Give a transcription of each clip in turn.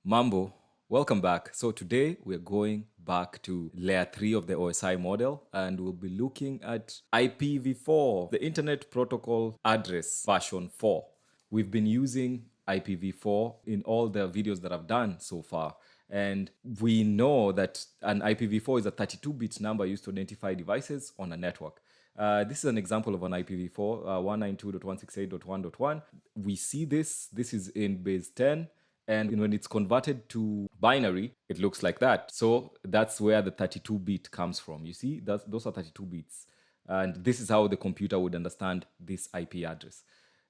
Mambo, welcome back. So today we're going back to layer 3 of the OSI model and we'll be looking at IPv4, the Internet Protocol Address version 4. We've been using IPv4 in all the videos that I've done so far. And we know that an IPv4 is a 32-bit number used to identify devices on a network. This is an example of an IPv4, 192.168.1.1. We see this is in base 10. And when it's converted to binary, it looks like that. So that's where the 32-bit comes from. You see, those are 32 bits. And this is how the computer would understand this IP address.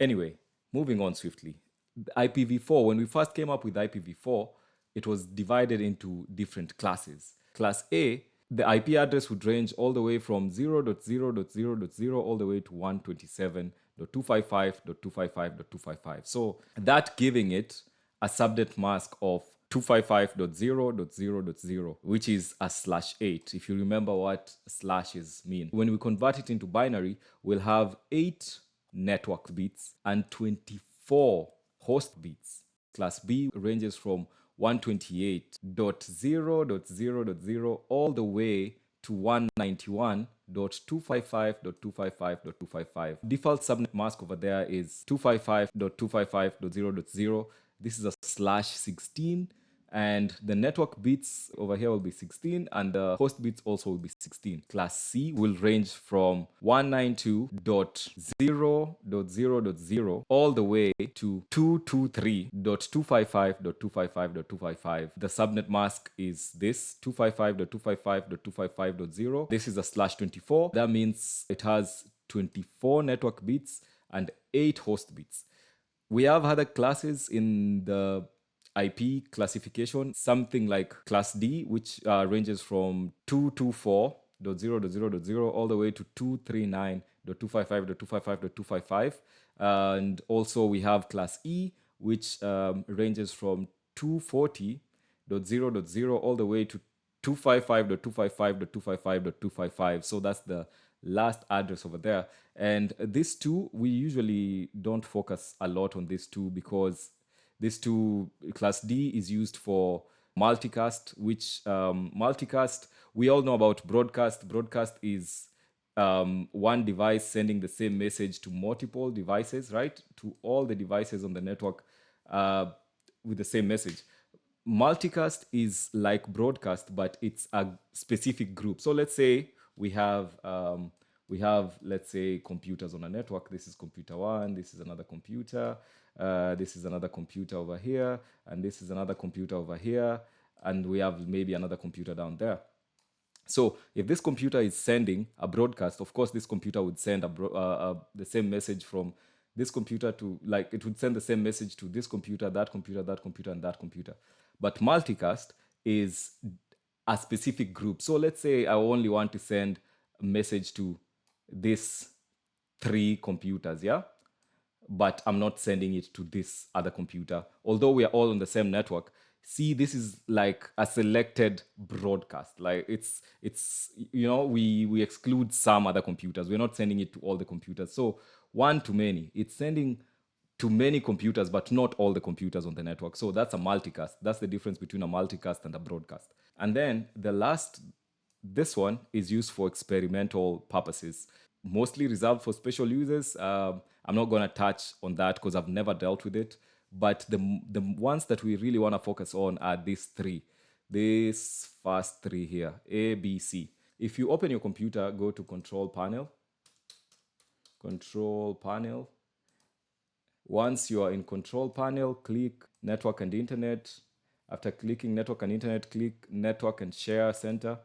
Anyway, moving on swiftly. The IPv4, when we first came up with IPv4, it was divided into different classes. Class A, the IP address would range all the way from 0.0.0.0 all the way to 127.255.255.255. So that giving it a subnet mask of 255.0.0.0, which is a /8, if you remember what slashes mean. When we convert it into binary, we'll have 8 network bits and 24 host bits. Class B ranges from 128.0.0.0 all the way to 191.255.255.255. Default subnet mask over there is 255.255.0.0. This is a /16, and the network bits over here will be 16, and the host bits also will be 16. Class C will range from 192.0.0.0 all the way to 223.255.255.255. The subnet mask is this 255.255.255.0. This is a /24. That means it has 24 network bits and 8 host bits. We have other classes in the IP classification, something like class D, which ranges from 224.0.0.0 all the way to 239.255.255.255. And also we have class E, which ranges from 240.0.0 all the way to 255.255.255.255. So that's the last address over there. And these two, we usually don't focus a lot on these two because these two, class D is used for multicast, which multicast, we all know about broadcast. Broadcast is one device sending the same message to multiple devices, right? To all the devices on the network with the same message. Multicast is like broadcast, but it's a specific group. So let's say we have, let's say, computers on a network. This is computer 1, this is another computer, this is another computer over here, and this is another computer over here, and we have maybe another computer down there. So if this computer is sending a broadcast, of course, this computer would send the same message from this computer to, like, it would send the same message to this computer, that computer, that computer, and that computer. But multicast is a specific group. So let's say I only want to send a message to these 3 computers, yeah? But I'm not sending it to this other computer. Although we are all on the same network, see, this is like a selected broadcast. Like it's we exclude some other computers. We're not sending it to all the computers. So one to many. It's sending to many computers, but not all the computers on the network. So that's a multicast. That's the difference between a multicast and a broadcast. And then this one is used for experimental purposes, mostly reserved for special users. I'm not going to touch on that because I've never dealt with it. But the ones that we really want to focus on are these 3. These first 3 here, A, B, C. If you open your computer, go to Control Panel. Control Panel. Once you are in Control Panel, click Network and Internet. After clicking Network and Internet, click Network and Share Center.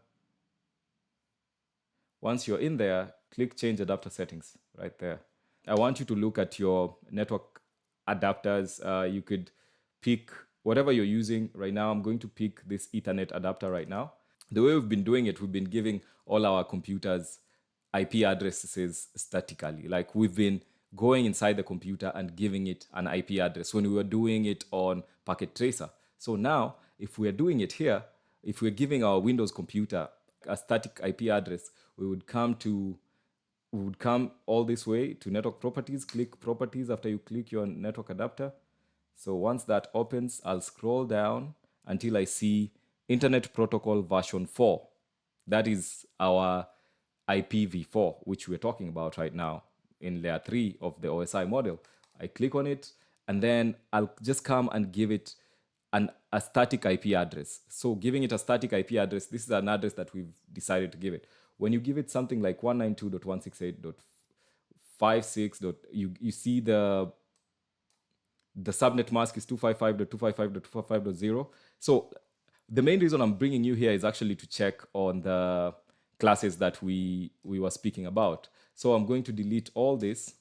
Once you're in there, click Change Adapter Settings right there. I want you to look at your network adapters. You could pick whatever you're using. Right now, I'm going to pick this Ethernet adapter right now. The way we've been doing it, we've been giving all our computers IP addresses statically. Like we've been going inside the computer and giving it an IP address when we were doing it on Packet Tracer. So now, if we're doing it here, if we're giving our Windows computer a static IP address, we would come all this way to network properties, click properties after you click your network adapter, So once that opens, I'll scroll down until I see Internet Protocol version 4. That is our IPv4, which we're talking about right now in layer 3 of the OSI model. I click on it, and then I'll just come and give it a static IP address. So giving it a static IP address, this is an address that we've decided to give it. When you give it something like 192.168.56. You see the subnet mask is 255.255.255.0. So the main reason I'm bringing you here is actually to check on the classes that we were speaking about. So I'm going to delete all this,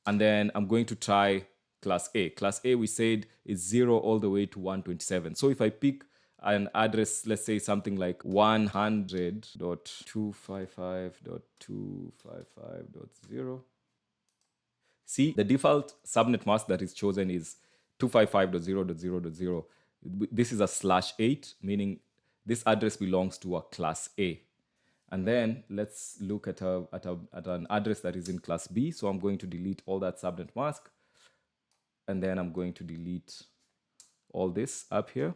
and then I'm going to try class A. Class A, we said, is 0 all the way to 127. So if I pick an address, let's say something like 100.255.255.0. See, the default subnet mask that is chosen is 255.0.0.0. This is a /8, meaning this address belongs to a class A. And then let's look at an address that is in class B. So I'm going to delete all that subnet mask. And then I'm going to delete all this up here.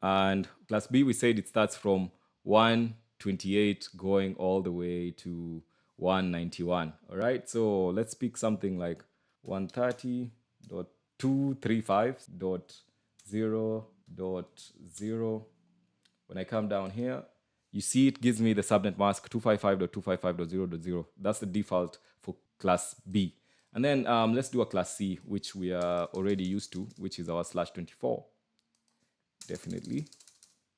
And class B, we said it starts from 128 going all the way to 191. All right, so let's pick something like 130.235.0.0. When I come down here, you see it gives me the subnet mask 255.255.0.0. That's the default for class B. And then let's do a class C, which we are already used to, which is our /24. Definitely.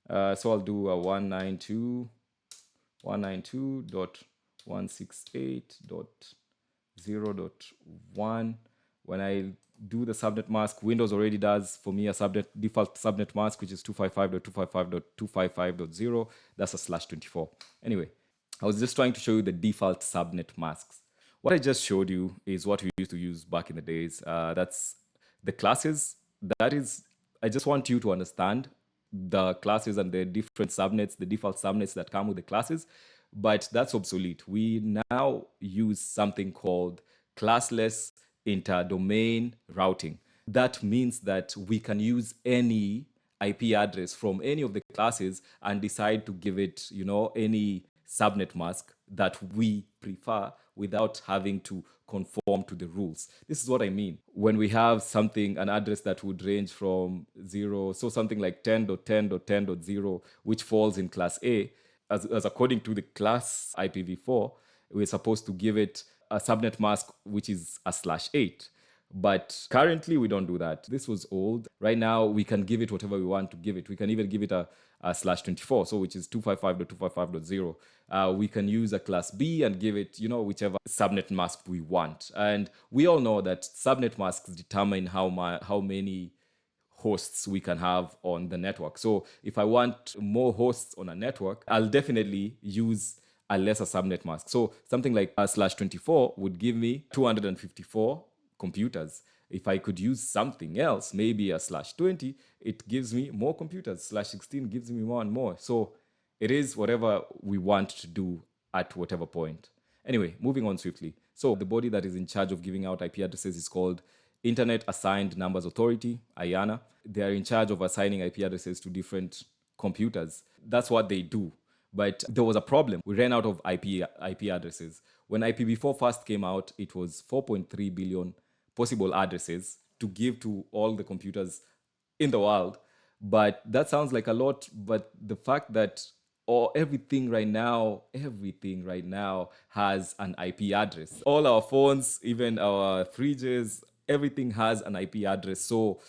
So I'll do a 192.168.0.1. When I do the subnet mask, Windows already does for me a default subnet mask, which is 255.255.255.0. That's a /24. Anyway, I was just trying to show you the default subnet masks. What I just showed you is what we used to use back in the days. That's the classes. That is, I just want you to understand the classes and the different subnets, the default subnets that come with the classes, but that's obsolete. We now use something called classless interdomain routing. That means that we can use any IP address from any of the classes and decide to give it, any subnet mask that we prefer without having to conform to the rules. This is what I mean. When we have something, an address that would range from 0, so something like 10.10.10.0, which falls in class A, as according to the class IPv4, we're supposed to give it a subnet mask, which is a /8. But currently, we don't do that. This was old. Right now, we can give it whatever we want to give it. We can even give it a /24, so which is 255.255.0. We can use a class B and give it, whichever subnet mask we want. And we all know that subnet masks determine how many hosts we can have on the network. So if I want more hosts on a network, I'll definitely use a lesser subnet mask. So something like a /24 would give me 254 computers. If I could use something else, maybe a /20, it gives me more computers. /16 gives me more and more. So it is whatever we want to do at whatever point. Anyway, moving on swiftly. So the body that is in charge of giving out IP addresses is called Internet Assigned Numbers Authority, IANA. They are in charge of assigning IP addresses to different computers. That's what they do. But there was a problem. We ran out of IP addresses. When IPv4 first came out, it was 4.3 billion possible addresses to give to all the computers in the world. But that sounds like a lot. But the fact that everything right now has an IP address. All our phones, even our fridges, everything has an IP address. So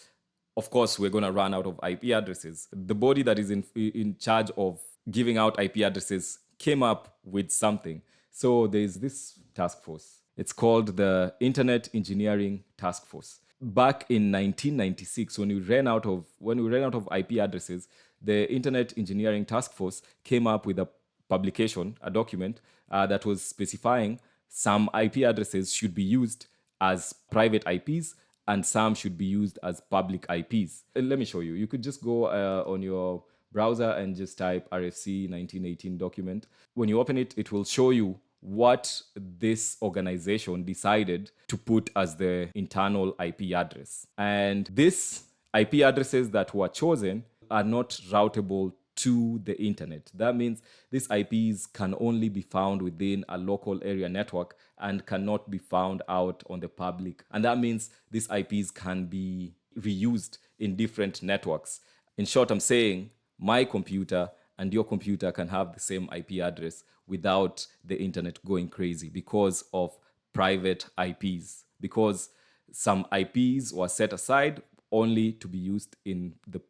of course, we're going to run out of IP addresses. The body that is in charge of giving out IP addresses came up with something. So there's this task force. It's called the Internet Engineering Task Force. Back in 1996, when we ran out of IP addresses, the Internet Engineering Task Force came up with a publication, a document that was specifying some IP addresses should be used as private IPs and some should be used as public IPs. Let me show you. You could just go on your browser and just type RFC 1918 document. When you open it, it will show you what this organization decided to put as the internal IP address. And these IP addresses that were chosen are not routable to the internet. That means these IPs can only be found within a local area network and cannot be found out on the public. And that means these IPs can be reused in different networks. In short, I'm saying my computer and your computer can have the same IP address without the internet going crazy because of private IPs. Because some IPs were set aside only to be used in the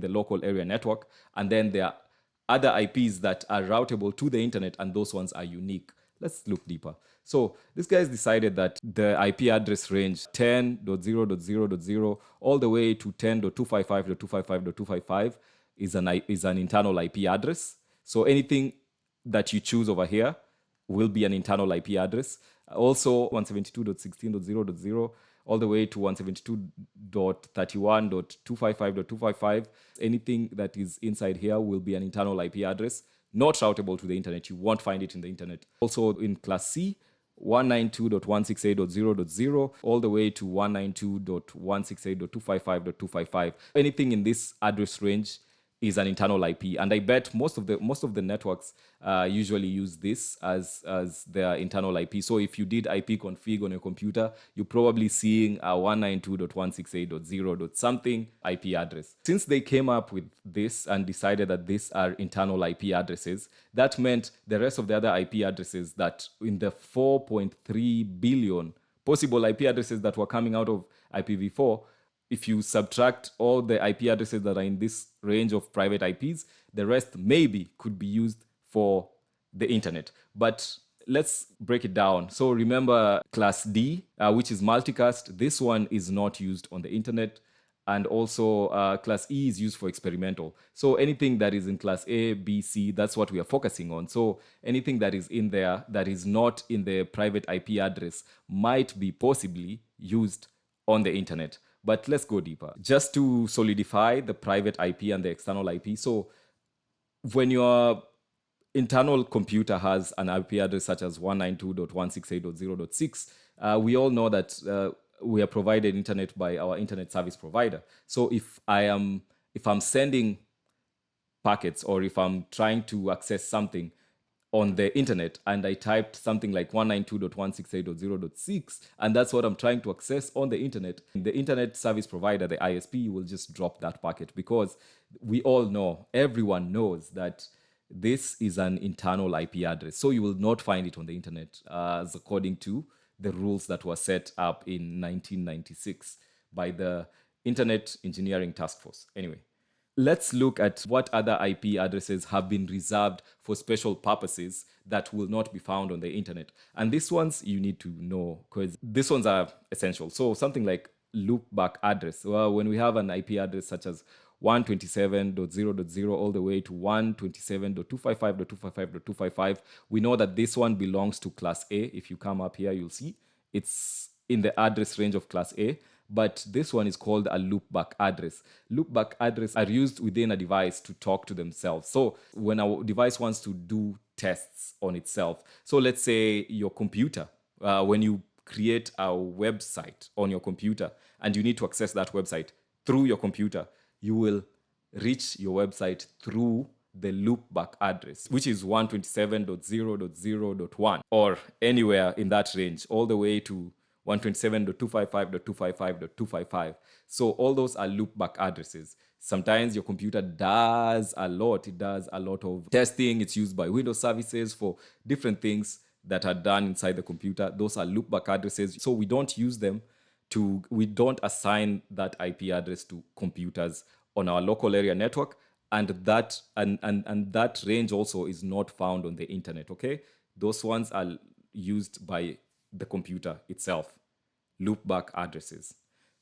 local area network. And then there are other IPs that are routable to the internet, and those ones are unique. Let's look deeper. So these guys decided that the IP address range 10.0.0.0 all the way to 10.255.255.255 is an internal IP address. So anything that you choose over here will be an internal IP address. Also 172.16.0.0 all the way to 172.31.255.255. Anything that is inside here will be an internal IP address, not routable to the internet. You won't find it in the internet. Also in class C, 192.168.0.0 all the way to 192.168.255.255. Anything in this address range is an internal IP, and I bet most of the networks usually use this as their internal IP. So if you did IP config on your computer, you're probably seeing a 192.168.0. something IP address. Since they came up with this and decided that these are internal IP addresses, that meant the rest of the other IP addresses that in the 4.3 billion possible IP addresses that were coming out of IPv4, if you subtract all the IP addresses that are in this range of private IPs, the rest maybe could be used for the internet. But let's break it down. So remember class D, which is multicast. This one is not used on the internet. And also class E is used for experimental. So anything that is in class A, B, C, that's what we are focusing on. So anything that is in there that is not in the private IP address might be possibly used on the internet. But let's go deeper. Just to solidify the private IP and the external IP. So when your internal computer has an IP address such as 192.168.0.6, we all know that we are provided internet by our internet service provider. So if I'm sending packets, or if I'm trying to access something on the internet and I typed something like 192.168.0.6, and that's what I'm trying to access on the internet service provider, the ISP, will just drop that packet, because we all know, everyone knows that this is an internal IP address. So you will not find it on the internet, as according to the rules that were set up in 1996 by the Internet Engineering Task Force. Anyway, let's look at what other IP addresses have been reserved for special purposes that will not be found on the internet. And these ones you need to know, because these ones are essential. So something like loopback address. Well, when we have an IP address such as 127.0.0 all the way to 127.255.255.255, we know that this one belongs to class A. If you come up here, you'll see it's in the address range of class A. But this one is called a loopback address. Loopback addresses are used within a device to talk to themselves. So when a device wants to do tests on itself, so let's say your computer, when you create a website on your computer and you need to access that website through your computer, you will reach your website through the loopback address, which is 127.0.0.1 or anywhere in that range, all the way to 127.255.255.255. So all those are loopback addresses. Sometimes your computer does a lot. It does a lot of testing. It's used by Windows services for different things that are done inside the computer. Those are loopback addresses. So we don't use them we don't assign that IP address to computers on our local area network. And that range also is not found on the internet, okay? Those ones are used by the computer itself, loopback addresses.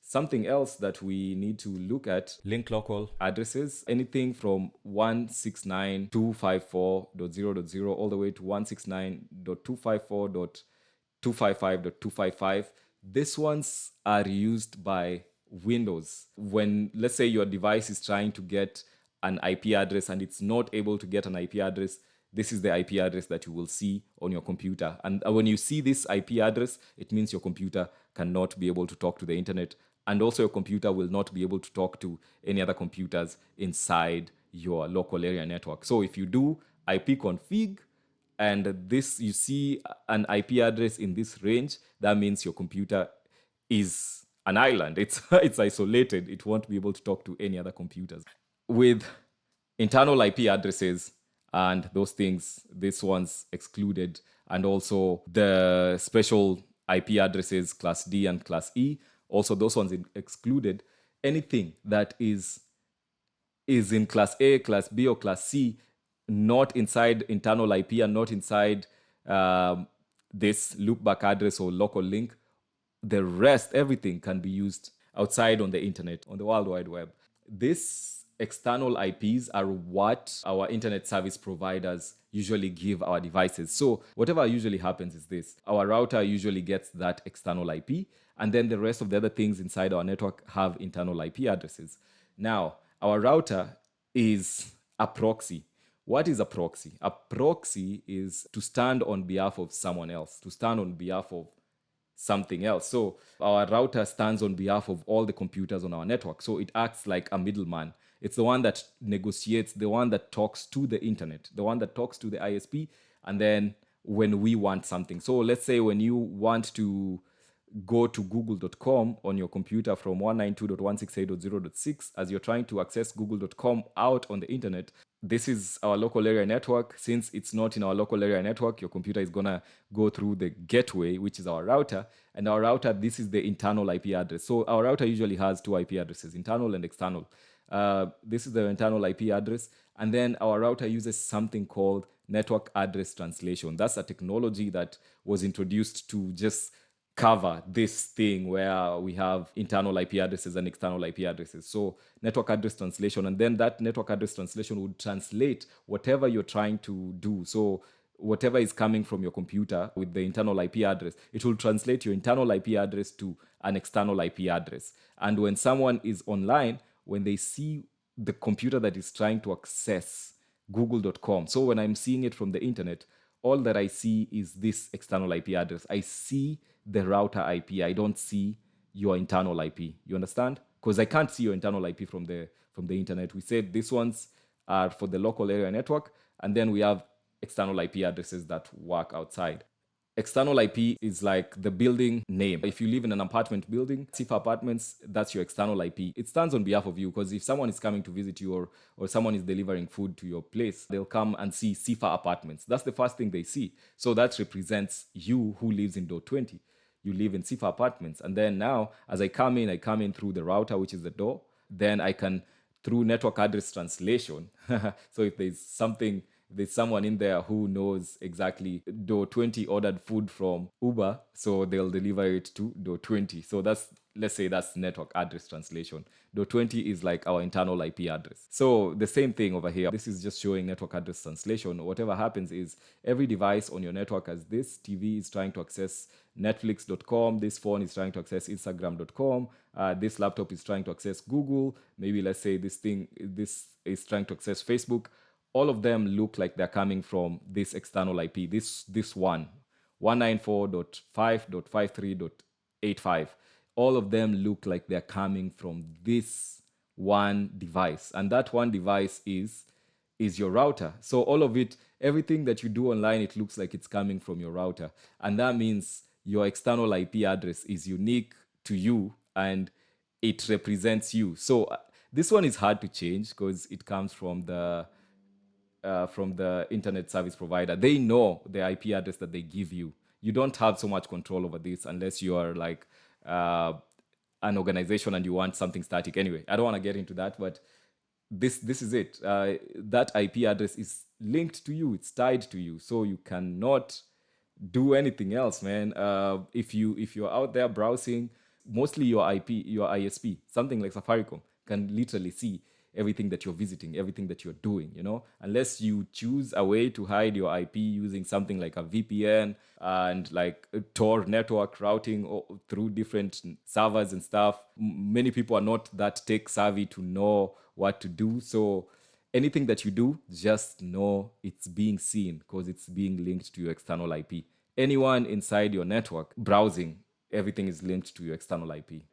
Something else that we need to look at, link local addresses, anything from 169.254.0.0 all the way to 169.254.255.255. These ones are used by Windows. When, let's say, your device is trying to get an IP address and it's not able to get an IP address, this is the IP address that you will see on your computer. And when you see this IP address, it means your computer cannot be able to talk to the internet. And also, your computer will not be able to talk to any other computers inside your local area network. So if you do ipconfig and this, you see an IP address in this range, that means your computer is an island. It's isolated. It won't be able to talk to any other computers. With internal IP addresses and those things, this one's excluded, and also the special IP addresses class D and class E, also those ones excluded. Anything that is in class A, class B, or class C, not inside internal IP and not inside this loopback address or local link, the rest, everything can be used outside on the internet, on the World Wide Web. These external IPs are what our internet service providers usually give our devices. So whatever usually happens is this. Our router usually gets that external IP, and then the rest of the other things inside our network have internal IP addresses. Now, our router is a proxy. What is a proxy? A proxy is to stand on behalf of someone else, to stand on behalf of something else. So our router stands on behalf of all the computers on our network. So it acts like a middleman. It's the one that negotiates, the one that talks to the internet, the one that talks to the ISP, and then when we want something. So let's say when you want to go to google.com on your computer from 192.168.0.6, as you're trying to access google.com out on the internet, this is our local area network. Since it's not in our local area network, your computer is going to go through the gateway, which is our router. And our router, this is the internal IP address. So our router usually has two IP addresses, internal and external. This is the internal IP address. And then our router uses something called network address translation. That's a technology that was introduced to just cover this thing where we have internal IP addresses and external IP addresses. So network address translation, and then that network address translation would translate whatever you're trying to do. So whatever is coming from your computer with the internal IP address, it will translate your internal IP address to an external IP address. And when someone is online, when they see the computer that is trying to access google.com, so when I'm seeing it from the internet, all that I see is this external IP address. I see the router IP. I don't see your internal IP. You understand? Because I can't see your internal IP from the internet. We said these ones are for the local area network, and then we have external IP addresses that work outside. External IP is like the building name. If you live in an apartment building, CIFA Apartments, that's your external IP. It stands on behalf of you, because if someone is coming to visit you, or someone is delivering food to your place, they'll come and see CIFA Apartments. That's the first thing they see. So that represents you who lives in door 20. You live in CIFA Apartments. And then now, as I come in through the router, which is the door. Then I can, through network address translation. So if there's someone in there who knows exactly door 20 ordered food from Uber, so they'll deliver it to door 20. So let's say that's network address translation. Door 20 is like our internal IP address. So the same thing over here. This is just showing network address translation. Whatever happens is every device on your network, as this TV is trying to access netflix.com, this phone is trying to access instagram.com, this laptop is trying to access Google, maybe let's say this is trying to access Facebook. All of them look like they're coming from this external IP, this one, 194.5.53.85. All of them look like they're coming from this one device. And that one device is your router. So all of it, everything that you do online, it looks like it's coming from your router. And that means your external IP address is unique to you and it represents you. So this one is hard to change because it comes from the internet service provider. They know the IP address that they give you. You don't have so much control over this unless you are like an organization and you want something static. Anyway, I don't want to get into that, but this is it. That IP address is linked to you. It's tied to you, so you cannot do anything else, man. If you're out there browsing, mostly your ISP, something like Safaricom, can literally see everything that you're visiting, everything that you're doing, unless you choose a way to hide your IP using something like a VPN and like a Tor network routing through different servers and stuff. Many people are not that tech savvy to know what to do. So anything that you do, just know it's being seen because it's being linked to your external IP. Anyone inside your network browsing, everything is linked to your external IP.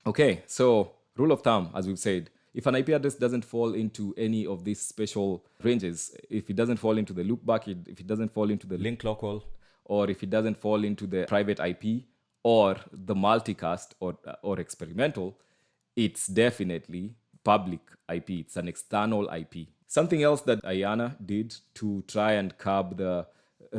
Okay, so rule of thumb, as we've said, if an IP address doesn't fall into any of these special ranges, if it doesn't fall into the loopback, if it doesn't fall into the link local, or if it doesn't fall into the private IP or the multicast or experimental, it's definitely public IP. It's an external IP. Something else that Ayana did to try and curb the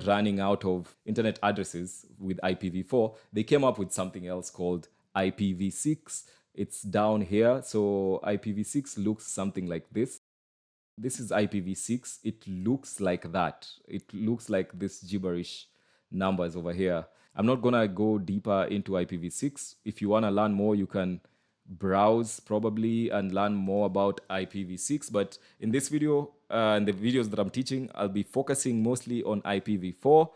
running out of internet addresses with IPv4, they came up with something else called IPv6. It's down here. So IPv6 looks something like this. This is IPv6. It looks like that. It looks like this gibberish numbers over here. I'm not going to go deeper into IPv6. If you want to learn more, you can browse probably and learn more about IPv6. But in this video and the videos that I'm teaching, I'll be focusing mostly on IPv4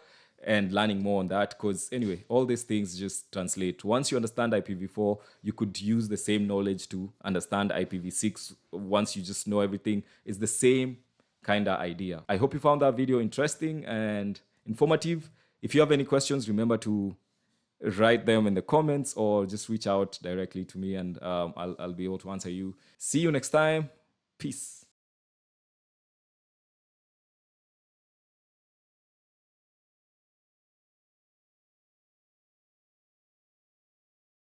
and learning more on that, because anyway, all these things just translate. Once you understand IPv4, you could use the same knowledge to understand IPv6. Once you just know everything, it's the same kind of idea. I hope you found that video interesting and informative. If you have any questions, remember to write them in the comments or just reach out directly to me, and I'll be able to answer you. See you next time. Peace.